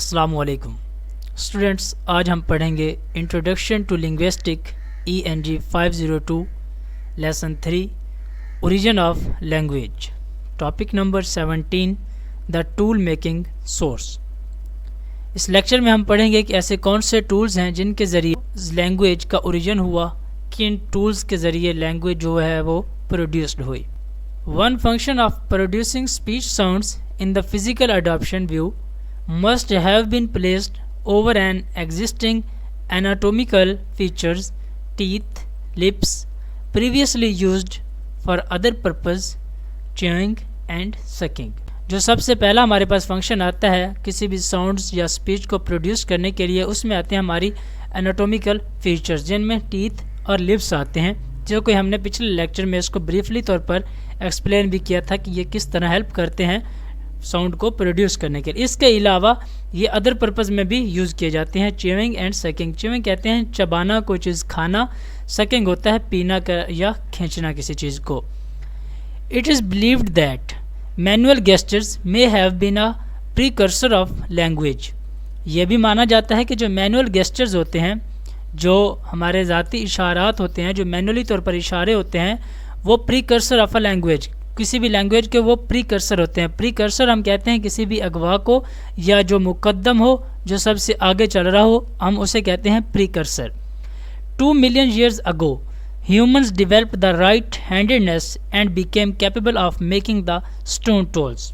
السلام علیکم اسٹوڈینٹس، آج ہم پڑھیں گے introduction to linguistic ENG 502 lesson 3 origin of language, topic number 17 the tool making source. اس لیکچر میں ہم پڑھیں گے کہ ایسے کون سے ٹولز ہیں جن کے ذریعے لینگویج کا اوریجن ہوا، کن ٹولز کے ذریعے لینگویج جو ہے وہ پروڈیوسڈ ہوئی۔ One function of producing speech sounds in the physical adaptation view must have been placed over an existing anatomical features, teeth, lips, previously used for other purpose, chewing and sucking۔ جو سب سے پہلا ہمارے پاس function آتا ہے کسی بھی sounds یا speech کو پروڈیوس کرنے کے لیے، اس میں آتے ہیں ہماری اناٹومیکل فیچرز، جن میں ٹیتھ اور لپس آتے ہیں، جو کہ ہم نے پچھلے لیکچر میں اس کو بریفلی طور پر ایکسپلین بھی کیا تھا کہ یہ کس طرح ہیلپ کرتے ہیں ساؤنڈ کو پروڈیوس کرنے کے لیے۔ اس کے علاوہ یہ ادر پرپز میں بھی یوز کیے جاتے ہیں، چیونگ اینڈ سکنگ۔ چیونگ کہتے ہیں چبانا، کوئی چیز کھانا، سکنگ ہوتا ہے پینا یا کھینچنا کسی چیز کو۔ It is believed that manual gestures may have been a precursor of language۔ یہ بھی مانا جاتا ہے کہ جو مینوئل گیسچرز ہوتے ہیں، جو ہمارے ذاتی اشارات ہوتے ہیں، جو مینولی طور پر اشارے ہوتے ہیں، وہ پریکرسر آف اے لینگویج، کسی بھی لینگویج کے وہ پریکرسر ہوتے ہیں۔ پریکرسر ہم کہتے ہیں کسی بھی اغوا کو یا جو مقدم ہو، جو سب سے آگے چل رہا ہو، ہم اسے کہتے ہیں precursor. 2 million years ago humans developed the right handedness and became capable of making the stone tools۔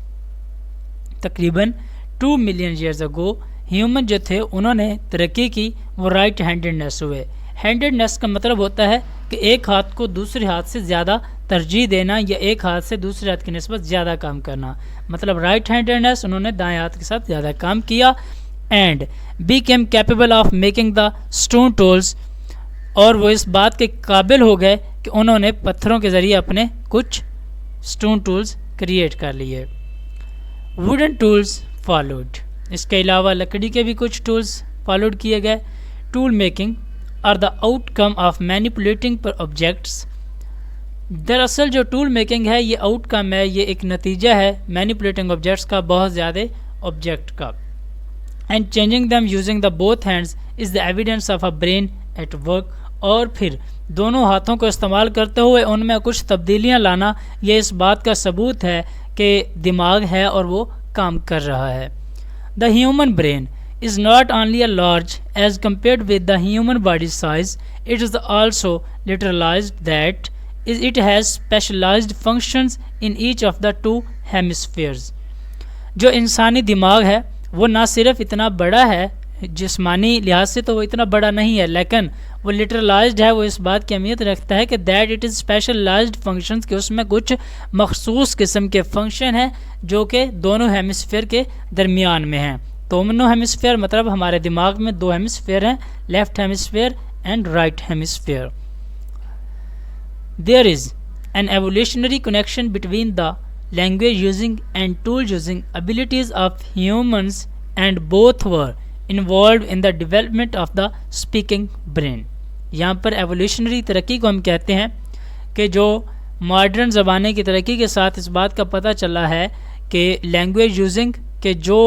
تقریباً 2 million years ago ہیومن جو تھے انہوں نے ترقی کی، وہ رائٹ ہینڈیڈنیس ہوئے۔ ہینڈیڈنیس کا مطلب ہوتا ہے کہ ایک ہاتھ کو دوسرے ہاتھ سے زیادہ ترجیح دینا یا ایک ہاتھ سے دوسرے ہاتھ کی نسبت زیادہ کام کرنا، مطلب رائٹ ہینڈیڈنیس، انہوں نے دائیں ہاتھ کے ساتھ زیادہ کام کیا۔ And became capable of making the stone tools, اور وہ اس بات کے قابل ہو گئے کہ انہوں نے پتھروں کے ذریعے اپنے کچھ اسٹون ٹولز کریٹ کر لیے۔ ووڈن ٹولز فالوڈ، اس کے علاوہ لکڑی کے بھی کچھ ٹولز فالوڈ کیے گئے۔ Tool making are the outcome of manipulating پر آبجیکٹس۔ دراصل جو ٹول میکنگ ہے یہ آؤٹ کم ہے، یہ ایک نتیجہ ہے مینیپولیٹنگ آبجیکٹس کا، بہت زیادہ آبجیکٹ کا۔ And changing them using the both hands is the evidence of a brain at work, اور پھر دونوں ہاتھوں کو استعمال کرتے ہوئے ان میں کچھ تبدیلیاں لانا، یہ اس بات کا ثبوت ہے کہ دماغ ہے اور وہ کام کر رہا ہے۔ The human brain is not only a large as compared with the human body size, it is also literalized that it has specialized functions in each of the 2 hemispheres۔ جو انسانی دماغ ہے وہ نہ صرف اتنا بڑا ہے، جسمانی لحاظ سے تو وہ اتنا بڑا نہیں ہے، لیکن وہ لٹرلائزڈ ہے، وہ اس بات کی اہمیت رکھتا ہے کہ that it is specialised functions, کہ اس میں کچھ مخصوص قسم کے فنکشن ہیں جو کہ دونوں ہیمسفیئر کے درمیان میں ہیں۔ دونوں ہیمسفیئر مطلب ہمارے دماغ میں 2 ہیمسفیئر ہیں، left hemisphere and right hemisphere. There is an evolutionary connection between the language using and tool using abilities of humans and both were involved in the development of the speaking brain. یہاں پر evolutionary ترقی کو ہم کہتے ہیں کہ جو modern زبانیں کی ترقی کے ساتھ اس بات کا پتہ چلا ہے کہ لینگویج یوزنگ کے جو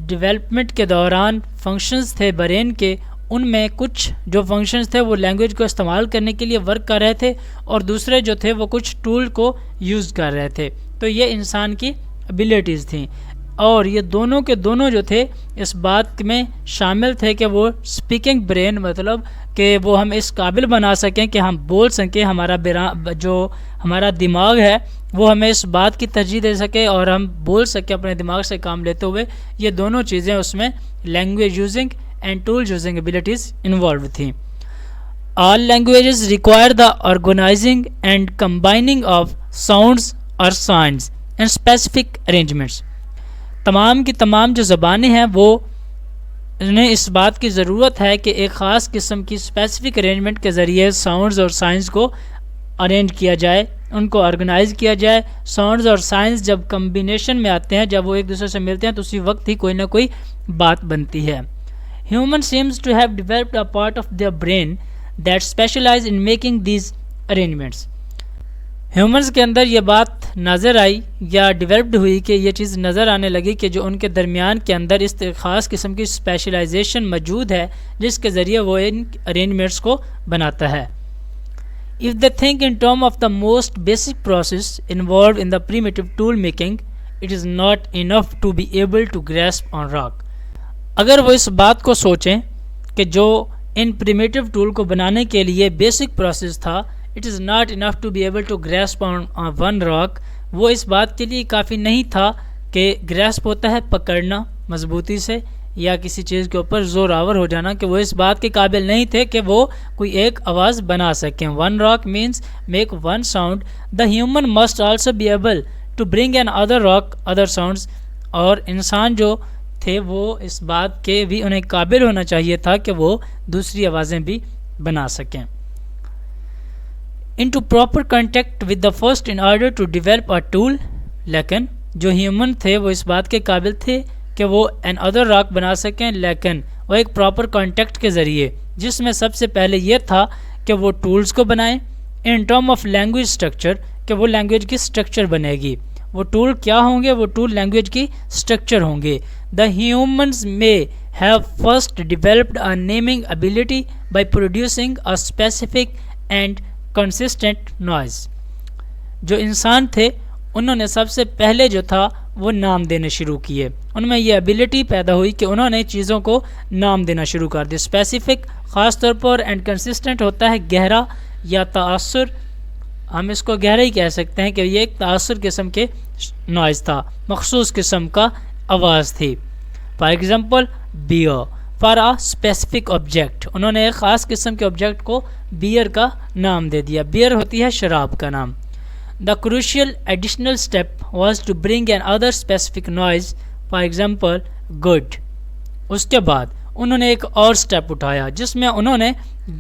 ڈیولپمنٹ کے دوران فنکشنز تھے برین کے، ان میں کچھ جو فنکشنز تھے وہ لینگویج کو استعمال کرنے کے لیے ورک کر رہے تھے، اور دوسرے جو تھے وہ کچھ ٹول کو یوز کر رہے تھے۔ تو یہ انسان کی ابیلٹیز تھیں، اور یہ دونوں کے دونوں جو تھے اس بات میں شامل تھے کہ وہ اسپیکنگ برین، مطلب کہ وہ ہم اس قابل بنا سکیں کہ ہم بول سکیں، جو ہمارا دماغ ہے وہ ہمیں اس بات کی ترجیح دے سکے اور ہم بول سکیں اپنے دماغ سے کام لیتے ہوئے۔ یہ دونوں چیزیں اس میں language using and tool using abilities involve تھیں۔ All languages require the organizing and combining of sounds اور سائنز اینڈ اسپیسیفک ارینجمنٹس۔ تمام کی تمام جو زبانیں ہیں وہ انہیں اس بات کی ضرورت ہے کہ ایک خاص قسم کی اسپیسیفک ارینجمنٹ کے ذریعے ساؤنڈز اور سائنس کو ارینج کیا جائے، ان کو آرگنائز کیا جائے۔ ساؤنڈز اور سائنس جب کمبینیشن میں آتے ہیں، جب وہ ایک دوسرے سے ملتے ہیں، تو اسی وقت ہی کوئی نہ کوئی بات بنتی ہے۔ Human seems to have developed a part of their brain that specialise in making these arrangements. Humans کے اندر یہ بات نظر آئی یا ڈیولپڈ ہوئی کہ یہ چیز نظر آنے لگی کہ جو ان کے درمیان کے اندر اس خاص قسم کی اسپیشلائزیشن موجود ہے جس کے ذریعے وہ ان ارینجمنٹس کو بناتا ہے. If they think in terms of the most basic process involved in the primitive tool making, it is not enough to be able to grasp on rock. اگر وہ اس بات کو سوچیں کہ جو ان پریمیٹیو ٹول کو بنانے کے لیے بیسک پروسیس تھا, it is not enough to be able to grasp on one rock, وہ اس بات کے لیے کافی نہیں تھا کہ grasp ہوتا ہے پکڑنا مضبوطی سے یا کسی چیز کے اوپر زور آور ہو جانا, کہ وہ اس بات کے قابل نہیں تھے کہ وہ کوئی ایک آواز بنا سکیں. One rock means make one sound. The human must also be able to bring an other rock, other sounds. اور انسان جو تھے وہ اس بات کے بھی انہیں قابل ہونا چاہیے تھا کہ وہ دوسری آوازیں بھی بنا سکیں. Into proper contact with the first in order to develop a tool. لیکن جو ہیومن تھے وہ اس بات کے قابل تھے کہ وہ این ادر راک بنا سکیں, لیکن وہ ایک پراپر کانٹیکٹ کے ذریعے, جس میں سب سے پہلے یہ تھا کہ وہ ٹولز کو بنائیں in term of language structure, کہ وہ لینگویج کی اسٹرکچر بنے گی. وہ ٹول کیا ہوں گے؟ وہ ٹول لینگویج کی اسٹرکچر ہوں گے. The humans may have first developed a naming ability by producing a specific and consistent noise. جو انسان تھے انہوں نے سب سے پہلے جو تھا وہ نام دینے شروع کیے. ان میں یہ ابیلٹی پیدا ہوئی کہ انہوں نے چیزوں کو نام دینا شروع کر دیا. اسپیسیفک خاص طور پر, اینڈ کنسسٹنٹ ہوتا ہے گہرا یا تاثر, ہم اس کو گہرا ہی کہہ سکتے ہیں کہ یہ ایک تاثر قسم کے نوائز تھا, مخصوص قسم کا آواز تھی. For example bear for a specific object, انہوں نے ایک خاص قسم کے آبجیکٹ کو بیئر کا نام دے دیا. بیئر ہوتی ہے شراب کا نام. The crucial additional step was to bring an other specific noise, for example, good. اس کے بعد انہوں نے ایک اور سٹیپ اٹھایا جس میں انہوں نے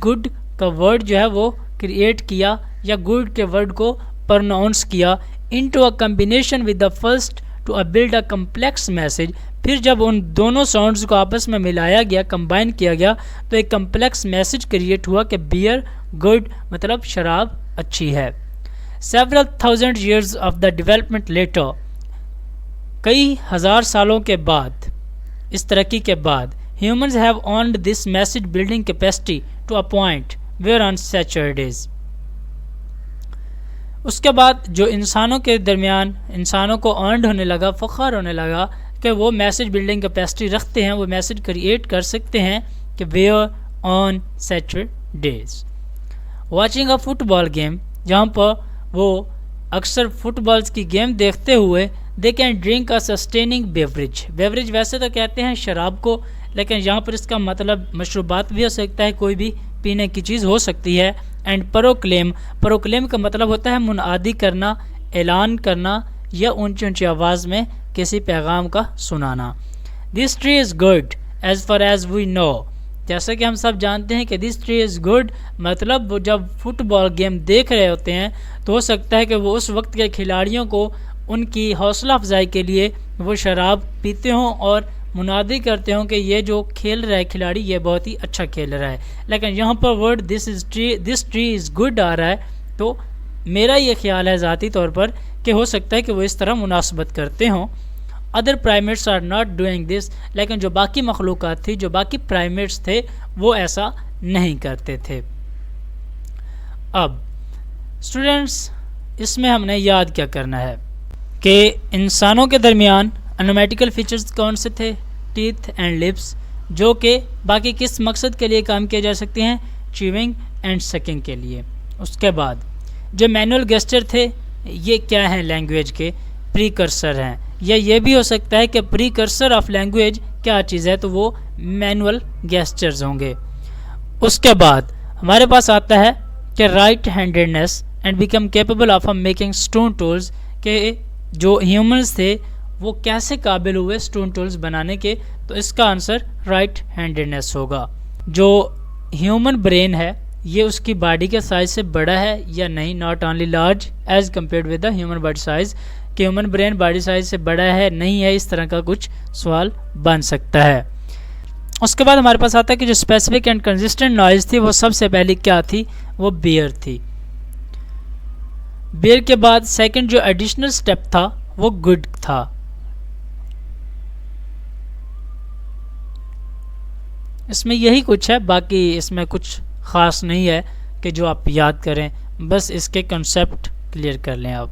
good کا ورڈ جو ہے وہ کریٹ کیا یا good کے ورڈ کو پروناؤنس کیا into a combination with the first to build a complex message. پھر جب ان دونوں ساؤنڈز کو آپس میں ملایا گیا, کمبائن کیا گیا, تو ایک کمپلیکس میسج کریٹ ہوا کہ بیئر گڈ مطلب شراب اچھی ہے. Several thousand years of the development later, کئی ہزار سالوں کے بعد, اس ترقی کے بعد, humans have earned this message building capacity to a point where on Saturdays. اس کے بعد جو انسانوں کے درمیان انسانوں کو ارنڈ ہونے لگا, فخر ہونے لگا کہ وہ میسج بلڈنگ کیپیسٹی رکھتے ہیں, وہ میسج کریٹ کر سکتے ہیں کہ where on Saturdays. Watching a football game, جہاں پر وہ اکثر فٹ بالز کی گیم دیکھتے ہوئے they can drink a sustaining beverage. Beverage ویسے تو کہتے ہیں شراب کو, لیکن یہاں پر اس کا مطلب مشروبات بھی ہو سکتا ہے, کوئی بھی پینے کی چیز ہو سکتی ہے. اینڈ پروکلیم, پروکلیم کا مطلب ہوتا ہے منادی کرنا, اعلان کرنا یا اونچی اونچی آواز میں کسی پیغام کا سنانا. This tree is good as far as we know, جیسا کہ ہم سب جانتے ہیں کہ دس ٹری از گڈ مطلب وہ جب فٹ بال گیم دیکھ رہے ہوتے ہیں تو ہو سکتا ہے کہ وہ اس وقت کے کھلاڑیوں کو ان کی حوصلہ افزائی کے لیے وہ شراب پیتے ہوں اور منادی کرتے ہوں کہ یہ جو کھیل رہا ہے کھلاڑی یہ بہت ہی اچھا کھیل رہا ہے. لیکن یہاں پر word this tree is good آ رہا ہے, تو میرا یہ خیال ہے ذاتی طور پر کہ ہو سکتا ہے کہ وہ اس طرح مناسبت کرتے ہوں. Other primates are not doing this, لیکن جو باقی مخلوقات تھی, جو باقی پرائمیٹس تھے, وہ ایسا نہیں کرتے تھے. اب اسٹوڈنٹس اس میں ہم نے یاد کیا کرنا ہے کہ انسانوں کے درمیان انومیٹیکل فیچرز کون سے تھے؟ ٹیتھ اینڈ لپس, جو کہ باقی کس مقصد کے لیے کام کیے جا سکتے ہیں؟ چیونگ اینڈ سکنگ کے لیے. اس کے بعد جو مینول گیسچر تھے یہ کیا ہیں؟ لینگویج کے پریکرسر ہیں, یا یہ بھی ہو سکتا ہے کہ پریکرسر آف لینگویج کیا چیز ہے, تو وہ مینول گیسچرز ہوں گے. اس کے بعد ہمارے پاس آتا ہے کہ right handedness and become capable of making stone tools, کہ جو ہیومنز تھے وہ کیسے قابل ہوئے اسٹون ٹولز بنانے کے, تو اس کا آنسر رائٹ ہینڈیڈنیس ہوگا. جو ہیومن برین ہے یہ اس کی باڈی کے سائز سے بڑا ہے یا نہیں؟ Not only large as compared with the human body size, کہ ہیومن برین باڈی سائز سے بڑا ہے نہیں ہے, اس طرح کا کچھ سوال بن سکتا ہے. اس کے بعد ہمارے پاس آتا ہے کہ جو اسپیسیفک اینڈ کنسسٹنٹ نوائز تھی وہ سب سے پہلی کیا تھی؟ وہ بیئر تھی. ویئر کے بعد سیکنڈ جو ایڈیشنل سٹیپ تھا وہ گڈ تھا. اس میں یہی کچھ ہے، باقی اس میں کچھ خاص نہیں ہے کہ جو آپ یاد کریں، بس اس کے کنسیپٹ کلیئر کر لیں آپ.